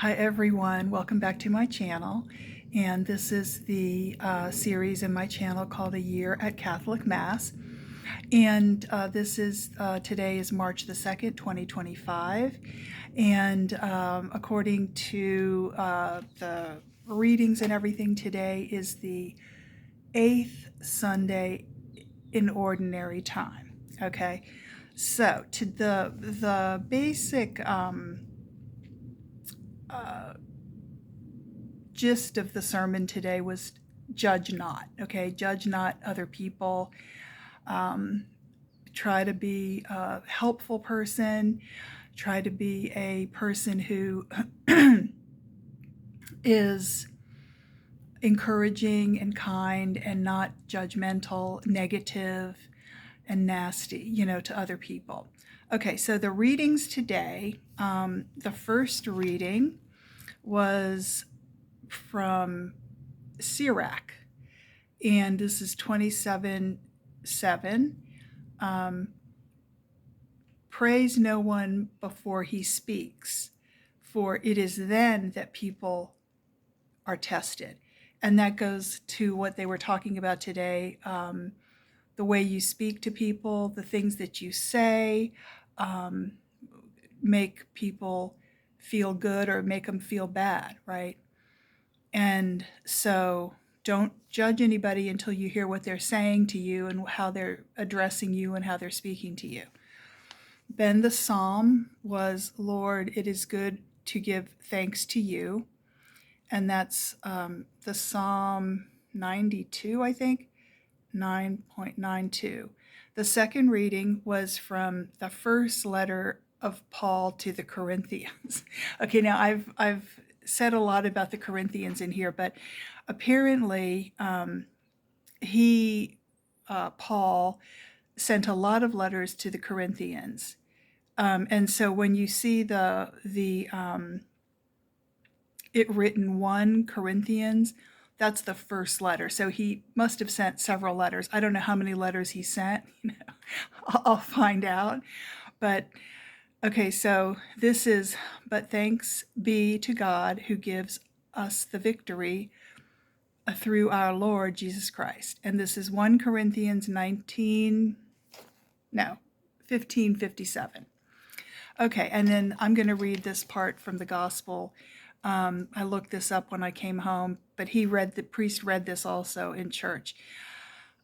Hi everyone, welcome back to my channel. And this is the series in my channel called A Year at Catholic Mass. And today is March the 2nd, 2025. And according to the readings and everything, today is the 8th Sunday in Ordinary Time. Okay, so to the basic gist of the sermon today was judge not. Okay, judge not other people. Try to be a helpful person. Try to be a person who is encouraging and kind and not judgmental, negative, and nasty, to other people. Okay, so the readings today, the first reading was from Sirach, and this is 27:7. Praise no one before he speaks, for it is then that people are tested. And that goes to what they were talking about today, the way you speak to people, the things that you say, make people feel good or make them feel bad, right? And so don't judge anybody until you hear what they're saying to you and how they're addressing you and how they're speaking to you. Then the psalm was, Lord, it is good to give thanks to you. And that's the Psalm 92, I think, 9.92. The second reading was from the first letter of Paul to the Corinthians. Okay, now I've said a lot about the Corinthians in here, but apparently Paul sent a lot of letters to the Corinthians. And so when you see it written 1 Corinthians, that's the first letter. So he must have sent several letters. I don't know how many letters he sent. I'll find out. But okay, so this is, but thanks be to God who gives us the victory through our Lord Jesus Christ. And this is 1 Corinthians 15:57. Okay, and then I'm going to read this part from the gospel. I looked this up when I came home, but the priest read this also in church.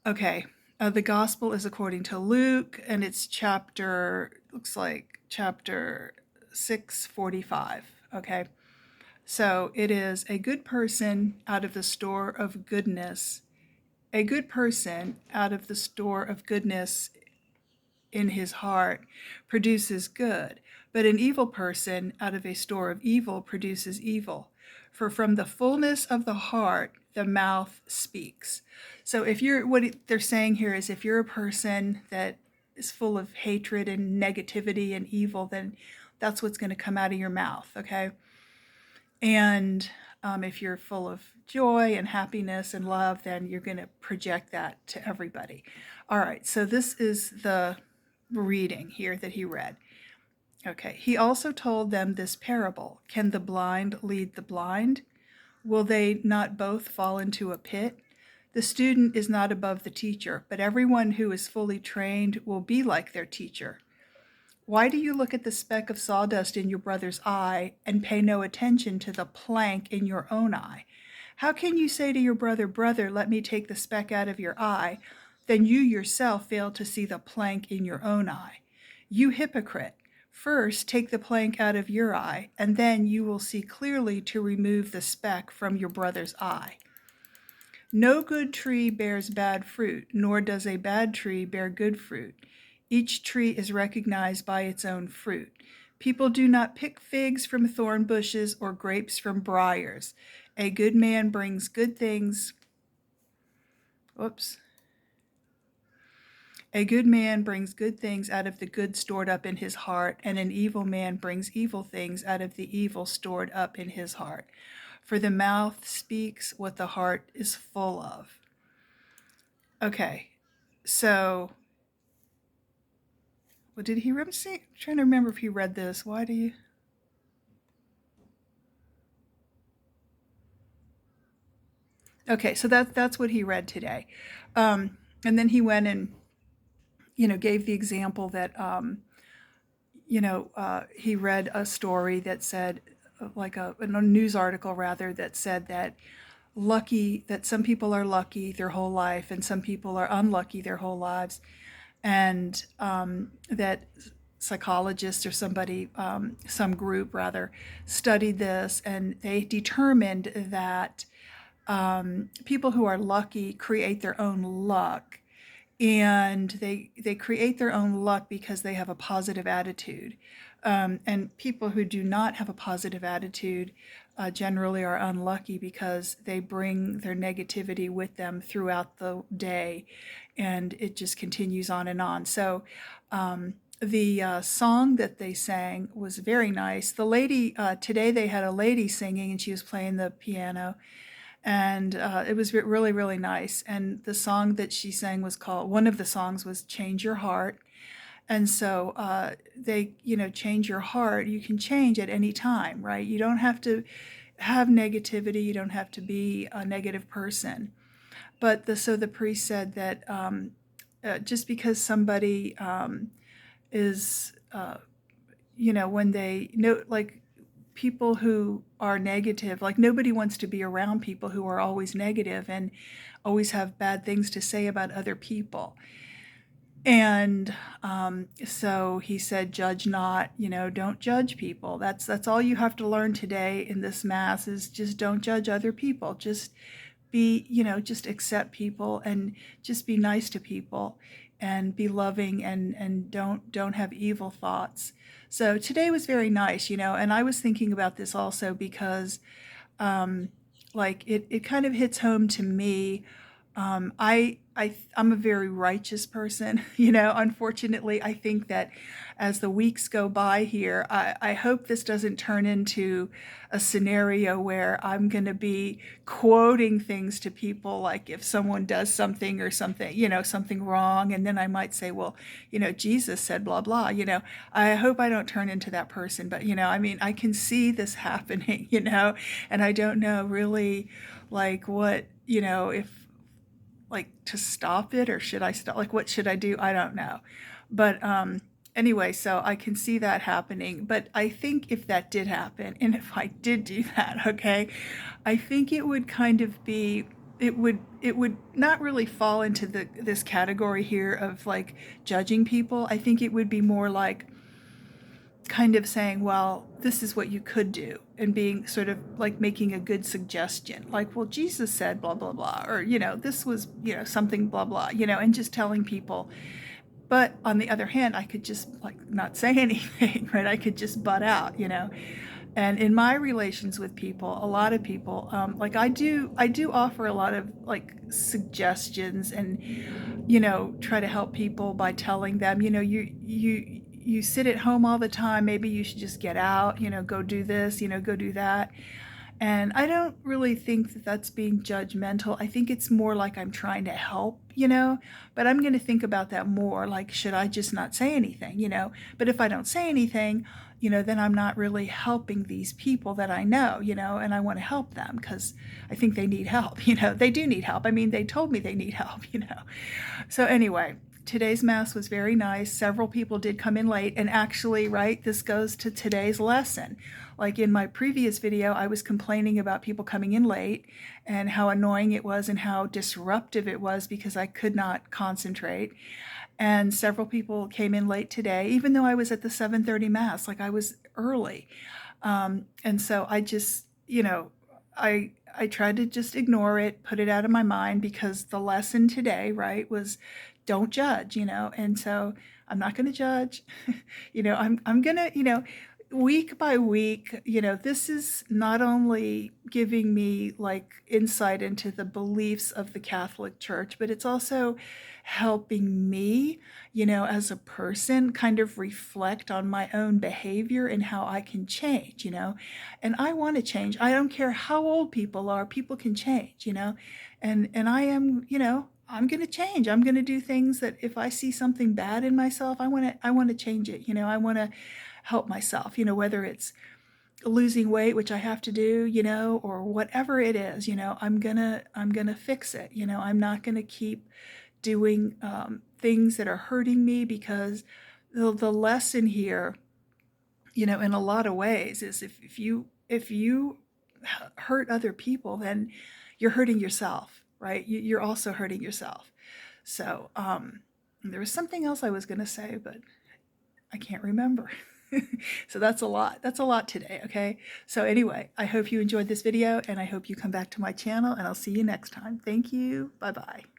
Okay, the gospel is according to Luke, and it's looks like chapter 6:45. Okay, so it is a good person out of the store of goodness. A good person out of the store of goodness in his heart produces good, but an evil person out of a store of evil produces evil. For from the fullness of the heart, the mouth speaks. So what they're saying here is if you're a person that is full of hatred and negativity and evil, then that's what's going to come out of your mouth, okay? And if you're full of joy and happiness and love, then you're going to project that to everybody. All right, so this is the reading here that he read. Okay, he also told them this parable. Can the blind lead the blind? Will they not both fall into a pit? The student is not above the teacher, but everyone who is fully trained will be like their teacher. Why do you look at the speck of sawdust in your brother's eye and pay no attention to the plank in your own eye? How can you say to your brother, Brother, let me take the speck out of your eye, then you yourself fail to see the plank in your own eye? You hypocrite! First take the plank out of your eye, and then you will see clearly to remove the speck from your brother's eye. No good tree bears bad fruit, nor does a bad tree bear good fruit. Each tree is recognized by its own fruit. People do not pick figs from thorn bushes or grapes from briars. A good man brings good things. A good man brings good things out of the good stored up in his heart, and an evil man brings evil things out of the evil stored up in his heart. For the mouth speaks what the heart is full of. Okay, so what did he say? I'm trying to remember if he read this. Why do you? Okay, so that's what he read today. And then he went and, gave the example that, he read a story that said, like a news article rather, that said that that some people are lucky their whole life and some people are unlucky their whole lives. And that psychologists or somebody, some group rather, studied this and they determined that people who are lucky create their own luck, and they create their own luck because they have a positive attitude. And people who do not have a positive attitude generally are unlucky because they bring their negativity with them throughout the day, and it just continues on and on. So the song that they sang was very nice. The lady, today they had a lady singing and she was playing the piano, and it was really, really nice. And the song that she sang was called, one of the songs was Change Your Heart. And so change your heart. You can change at any time, right? You don't have to have negativity. You don't have to be a negative person. But so the priest said that just because somebody is, when they know, like, people who are negative, like, nobody wants to be around people who are always negative and always have bad things to say about other people. And so he said, judge not, don't judge people. That's all you have to learn today in this mass, is just don't judge other people. Just be, just accept people and just be nice to people and be loving, and don't have evil thoughts. So today was very nice, and I was thinking about this also because like it kind of hits home to me. I'm a very righteous person, Unfortunately, I think that as the weeks go by here, I hope this doesn't turn into a scenario where I'm going to be quoting things to people, like if someone does something or something, something wrong, and then I might say, well, Jesus said blah blah. I hope I don't turn into that person, but I mean, I can see this happening, and I don't know really, like, what, if, like, to stop it, or should I stop, like, what should I do? I don't know. But anyway, so I can see that happening. But I think if that did happen, and if I did do that, okay, I think it would kind of be, it would not really fall into this category here of, like, judging people. I think it would be more like kind of saying, well, this is what you could do, and being sort of like making a good suggestion, like, well, Jesus said blah blah blah, or this was, something blah blah, and just telling people. But on the other hand, I could just, like, not say anything, right? I could just butt out, and in my relations with people, a lot of people, like, I do offer a lot of, like, suggestions, and try to help people by telling them, you sit at home all the time, maybe you should just get out, go do this, go do that. And I don't really think that that's being judgmental. I think it's more like I'm trying to help, but I'm going to think about that more. Like, should I just not say anything, But if I don't say anything, then I'm not really helping these people that I know, and I want to help them because I think they need help, They do need help. I mean, they told me they need help, So anyway, today's mass was very nice. Several people did come in late, and actually, right, this goes to today's lesson. Like, in my previous video, I was complaining about people coming in late and how annoying it was and how disruptive it was because I could not concentrate. And several people came in late today, even though I was at the 7:30 mass, like, I was early. And so I just, I tried to just ignore it, put it out of my mind, because the lesson today, right, was don't judge, and so I'm not going to judge. I'm going to, week by week, this is not only giving me, like, insight into the beliefs of the Catholic Church, but it's also helping me, as a person, kind of reflect on my own behavior and how I can change, and I want to change. I don't care how old people are, people can change, and I am, I'm going to change. I'm going to do things that, if I see something bad in myself, I want to change it. I want to help myself, whether it's losing weight, which I have to do, you know, or whatever it is, you know, I'm gonna fix it. You know, I'm not gonna keep doing things that are hurting me, because the lesson here, you know, in a lot of ways is if you hurt other people, then you're hurting yourself, right? You're also hurting yourself. So there was something else I was going to say, but I can't remember. So that's a lot. That's a lot today, okay? So anyway, I hope you enjoyed this video, and I hope you come back to my channel, and I'll see you next time. Thank you. Bye-bye.